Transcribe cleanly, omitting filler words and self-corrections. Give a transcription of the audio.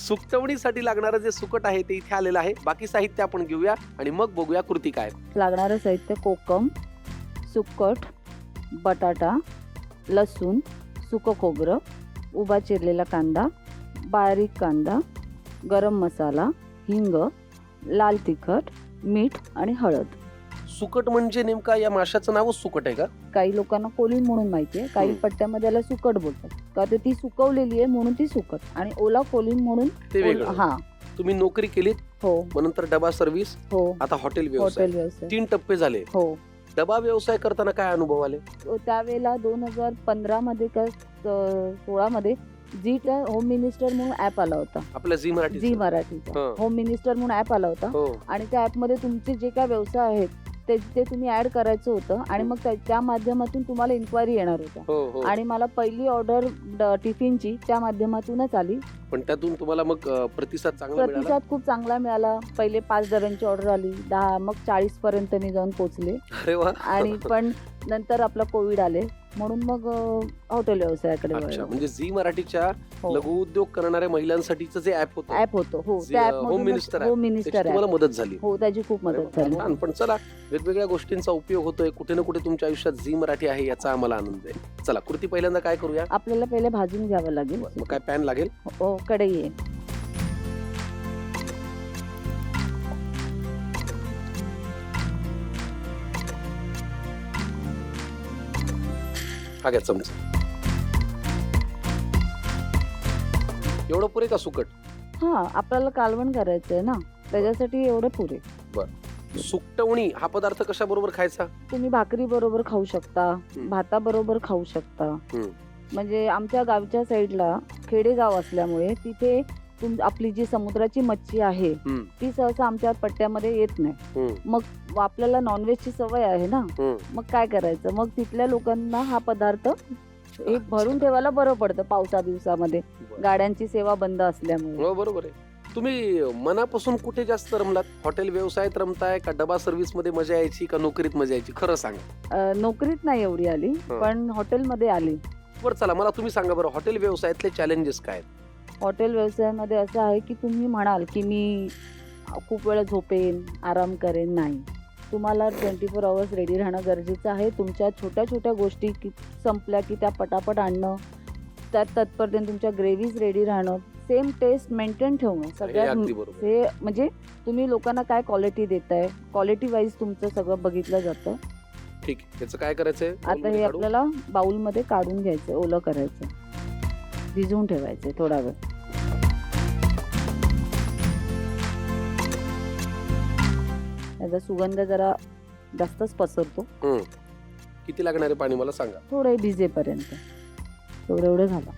सुकटवणीसाठी लागणारं जे सुकट आहे ते इथे आलेलं आहे. बाकी साहित्य आपण घेऊया आणि मग बघूया कृती काय. लागणारं साहित्य कोकम, सुकट, बटाटा, लसूण, सुकं खोबरं, उभा चिरलेला कांदा, बारीक कांदा, गरम मसाला, हिंग, लाल तिखट, मीठ आणि हळद. सुकट म्हणजे नेमका या माशाचं नावच सुकट आहे का? काही लोकांना कोलीन म्हणून माहिती आहे, काही पट्ट्यामध्ये याला सुकट बोलतात. का तर ती सुकवलेली आहे म्हणून ती सुकट, आणि ओला कोलीन म्हणून ते वेगळं. हा. तुम्ही नोकरी केलीत, हो मग नंतर डबा सर्व्हिस, हो. आता हॉटेल व्यवसाय, हॉटेल व्यवसाय. 3 टप्पे झाले. हो. डबा व्यवसाय करताना काय अनुभव आले? त्यावेळेला 2015 मध्ये का 16 मध्ये जी होम मिनिस्टर म्हणून ऍप आला होता. आपल्या झी मराठी. झी मराठीचा होम मिनिस्टर म्हणून ऍप आला होता. हो. आणि त्या ऍप मध्ये तुमचे जे काय व्यवसाय आहेत ते तुम्ही ऍड करायचं होतं, आणि मग त्या माध्यमातून तुम्हाला इन्क्वायरी येणार होत्या. आणि मला पहिली ऑर्डर टिफिनची त्या माध्यमातूनच आली. पण त्यातून तुम्हाला मग प्रतिसाद चांगला मिळाला? प्रतिसाद खूप चांगला मिळाला. पहिले 5 डब्यांची ऑर्डर आली, 10, मग 40 पर्यंत मी जाऊन पोहोचले. अरे वा. आणि पण नंतर आपला कोविड आले म्हणून मग हॉटेल व्यवसायाकडे अच्छा, म्हणजे झी मराठीच्या हो. लघु उद्योग करणाऱ्या महिलांसाठीचं जे ऍप होतं, ऍप होतं. हो, त्या app home minister home minister तुम्हाला मदत झाली. हो, त्याची खूप मदत झाली. छान. पण चला, वेगवेगळ्या गोष्टींचा उपयोग होतोय, कुठे ना कुठे तुमच्या आयुष्यात झी मराठी आहे याचा आम्हाला आनंद आहे. चला, कृती पहिल्यांदा काय करूया? आपल्याला पहिले भाजून घ्यावं लागेल. मग काय पॅन लागेल? हो, कढई आहे. हा घ्या चमचा. एवढं पुरे का सुकट? हा, आपल्याला कालवण करायचंय ना, त्याच्यासाठी एवढं पुरे. सुकटवणी हा पदार्थ कशा बरोबर खायचा? तुम्ही भाकरी बरोबर खाऊ शकता, भाता बरोबर खाऊ शकता. म्हणजे आमच्या गावच्या साईडला खेडेगाव असल्यामुळे तिथे आपली जी समुद्राची मच्छी आहे ती सहसा आमच्या पट्ट्यामध्ये येत नाही. मग आपल्याला नॉनव्हेजची सवय आहे ना, मग काय करायचं, मग तिथल्या लोकांना हा पदार्थ हे भरून ठेवायला बरं पडतं पावसा दिवसामध्ये, गाड्यांची सेवा बंद असल्यामुळे. हो, बरोबर आहे. तुम्ही मनापासून कुठे जास्त रमलात? हॉटेल व्यवसायात रमताय का डबा सर्व्हिस मध्ये मजा यायची का नोकरीत मजा यायची? खरं सांगा. नोकरीत नाही एवढी आली, पण हॉटेलमध्ये आली. बरं, चला मला तुम्ही सांगा बरं, हॉटेल व्यवसायातले चॅलेंजेस काय आहेत? हॉटेल व्यवसायामध्ये असं आहे की तुम्ही म्हणाल की मी खूप वेळा झोपेन, आराम करेन, नाही. तुम्हाला 24 आवर्स रेडी राहणं गरजेचं आहे. तुमच्या छोट्या छोट्या गोष्टी संपल्या की त्या पटापट आणणं, त्यात तत्परतेने तुमच्या ग्रेव्हीज रेडी राहणं, सेम टेस्ट मेंटेन ठेवणं, सगळ्यात हे म्हणजे तुम्ही लोकांना काय क्वालिटी देताय, क्वालिटी वाईज तुमचं सगळं बघितलं जातं. ठीक, याचं काय करायचंय? आता हे आपल्याला बाउलमध्ये काढून घ्यायचं, ओलं करायचं, भिजवून ठेवायचं थोडा वेळ. याचा सुगंध जरा जास्तच पसरतो. किती लागणार आहे पाणी मला सांगा? थोडं भिजेपर्यंत एवढं घाला.